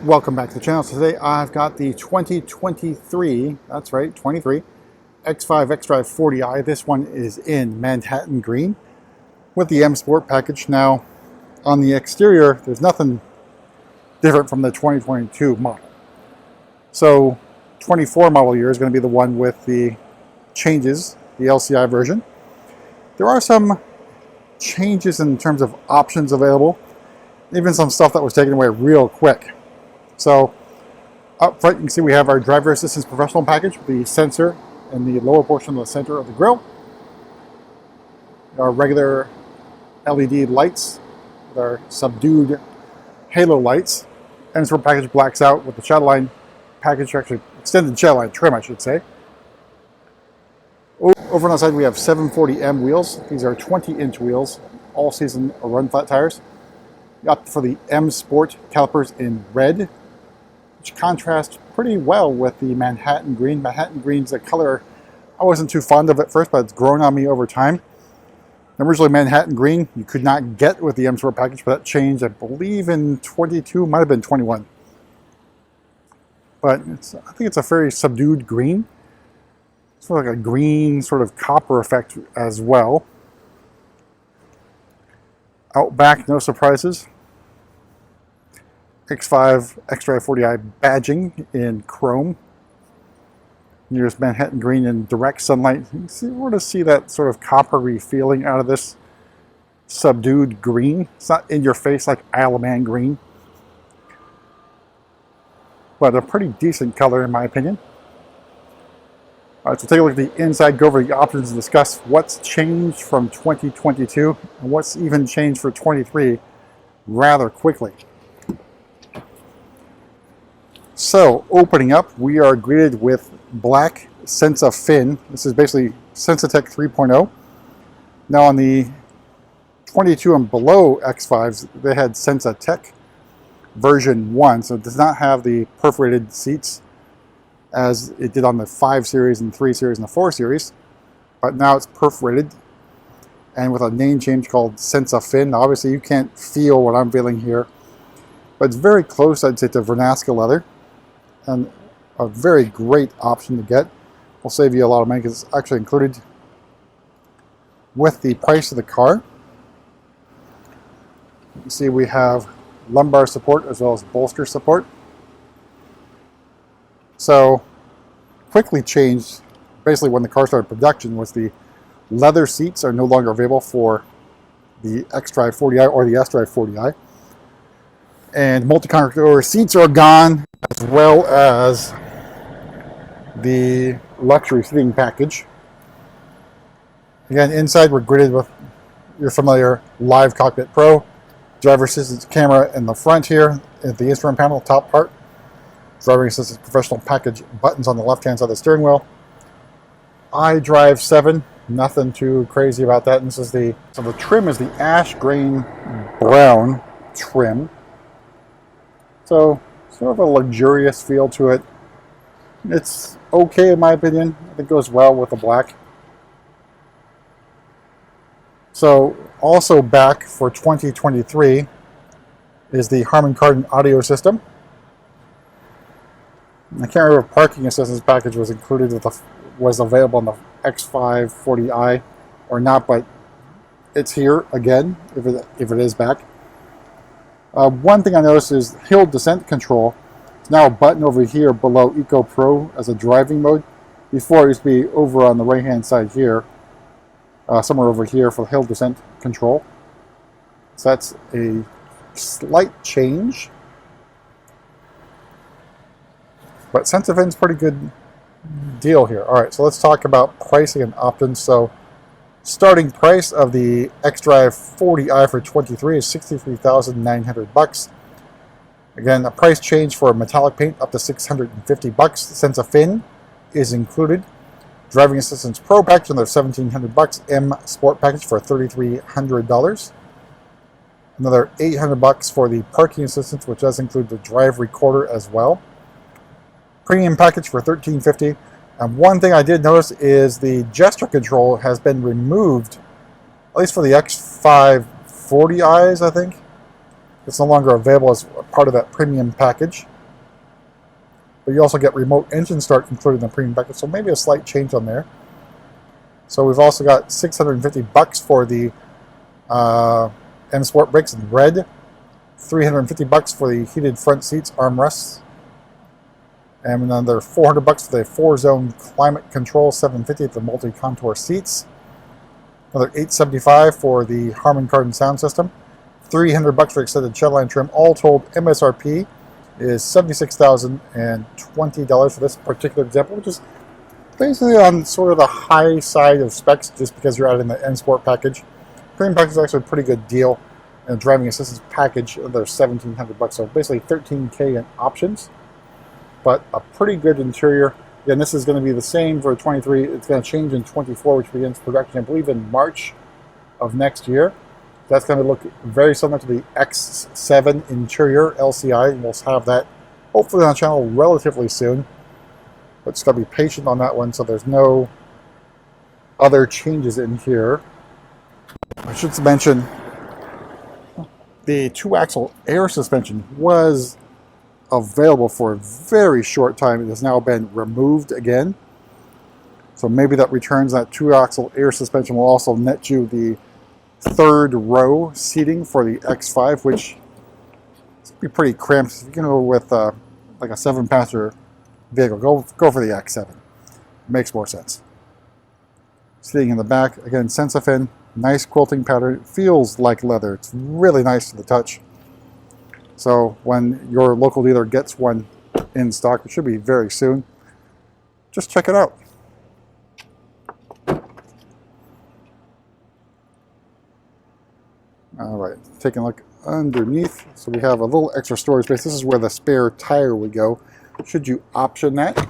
Welcome back to the channel. So today I've got the 2023, that's right, 23, X5 xDrive40i. This one is in Manhattan green with the M Sport package. Now, on the exterior, there's nothing different from the 2022 model. So, 24 model year is going to be the one with the changes, the LCI version. There are some changes in terms of options available, even some stuff that was taken away real quick. So up front, you can see we have our driver assistance professional package with the sensor in the lower portion of the center of the grille. Our regular LED lights with our subdued halo lights. And this package blacks out with the shadowline package, actually extended shadowline trim, I should say. Over on the side, we have 740M wheels. These are 20-inch wheels, all season or run flat tires. Got for the M Sport calipers in red, which contrasts pretty well with the Manhattan green. Manhattan green's a color I wasn't too fond of at first, but it's grown on me over time. Originally Manhattan green you could not get with the M Sport package, but that changed, I believe, in 22, might have been 21. But I think it's a very subdued green. It's sort of like a green sort of copper effect as well. Out back, no surprises. X5 xDrive40i badging in chrome. Here's Manhattan green in direct sunlight. You can sort of see that sort of coppery feeling out of this subdued green. It's not in your face like Isle of Man green, but a pretty decent color in my opinion. All right, so take a look at the inside, go over the options and discuss what's changed from 2022 and what's even changed for 23 rather quickly. So, opening up, we are greeted with black Sensafin. This is basically Sensatech 3.0. Now on the 22 and below X5s, they had Sensatech version 1, so it does not have the perforated seats as it did on the 5 series and 3 series and the 4 series. But now it's perforated and with a name change called Sensafin. Now obviously you can't feel what I'm feeling here, but it's very close, I'd say, to Vernasca leather. And a very great option to get. Will save you a lot of money because it's actually included with the price of the car. You can see we have lumbar support as well as bolster support. So quickly changed basically when the car started production was the leather seats are no longer available for the xDrive40i or the sDrive40i. And multi-contour seats are gone, as well as the luxury seating package. Again, inside we're gridded with your familiar Live Cockpit Pro, driver assistance camera in the front here, at the instrument panel, top part, driver assistance professional package buttons on the left-hand side of the steering wheel. iDrive 7, nothing too crazy about that. And this is the trim is the ash grain brown trim. So, sort of a luxurious feel to it. It's okay in my opinion. I think it goes well with the black. So, also back for 2023 is the Harman Kardon audio system. I can't remember if parking assistance package was included with was available on the X540i or not, but it's here again if it is back. One thing I noticed is hill descent control. It's now a button over here below Eco Pro as a driving mode. Before it used to be over on the right hand side here, somewhere over here for hill descent control. So that's a slight change. But Sensafin's pretty good deal here. Alright, so let's talk about pricing and options. So starting price of the xDrive40i for 23 is $63,900. Again, a price change for metallic paint up to $650. Sensafin is included. Driving Assistance Pro package, another $1,700. M Sport package for $3,300. Another $800 for the parking assistance, which does include the drive recorder as well. Premium package for $1,350. And one thing I did notice is the gesture control has been removed, at least for the X540i's, I think. It's no longer available as part of that premium package. but you also get remote engine start included in the premium package, so maybe a slight change on there. So we've also got $650 for the M Sport brakes in red, $350 for the heated front seats armrests, and another $400 for the 4-zone climate control 750 the multi-contour seats. Another $875 for the Harman Kardon sound system. $300 for extended shelterline trim. All told, MSRP is $76,020 for this particular example, which is basically on sort of the high side of specs just because you're adding the N Sport package. Premium package is actually a pretty good deal. And driving assistance package, they're $1,700, so basically $13K in options. But a pretty good interior. Again, this is going to be the same for 23. It's going to change in 24, which begins production, I believe, in March of next year. That's going to look very similar to the X7 interior LCI, and we'll have that hopefully on the channel relatively soon. But just got to be patient on that one, so there's no other changes in here. I should mention the 2-axle air suspension was available for a very short time. It has now been removed again. So maybe that returns that 2-axle air suspension will also net you the 3rd row seating for the X5, which is be pretty cramped. If you're going to go with like a 7-passenger vehicle, go for the X7. It makes more sense. Seating in the back, again, Sensafin, nice quilting pattern. It feels like leather. It's really nice to the touch. So when your local dealer gets one in stock, it should be very soon, just check it out. All right, taking a look underneath. So we have a little extra storage space. This is where the spare tire would go, should you option that.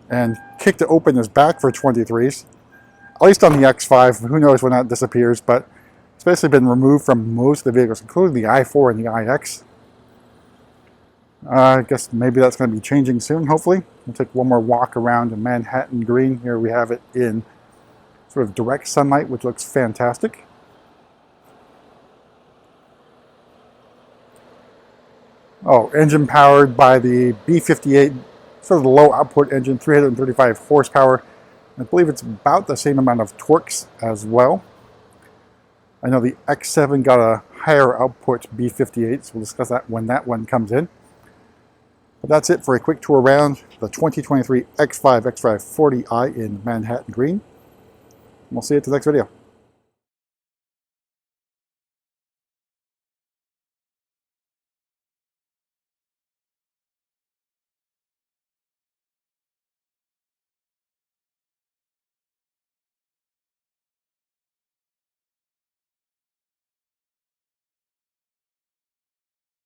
And kick to open is back for 23s, at least on the X5. Who knows when that disappears, but it's basically been removed from most of the vehicles, including the i4 and the iX. I guess maybe that's going to be changing soon, hopefully. We'll take one more walk around in Manhattan Green. Here we have it in sort of direct sunlight, which looks fantastic. Oh, engine powered by the B58, sort of the low output engine, 335 horsepower. I believe it's about the same amount of torques as well. I know the X7 got a higher output B58, so we'll discuss that when that one comes in. But that's it for a quick tour around the 2023 X5 xDrive40i in Manhattan Green. We'll see you at the next video.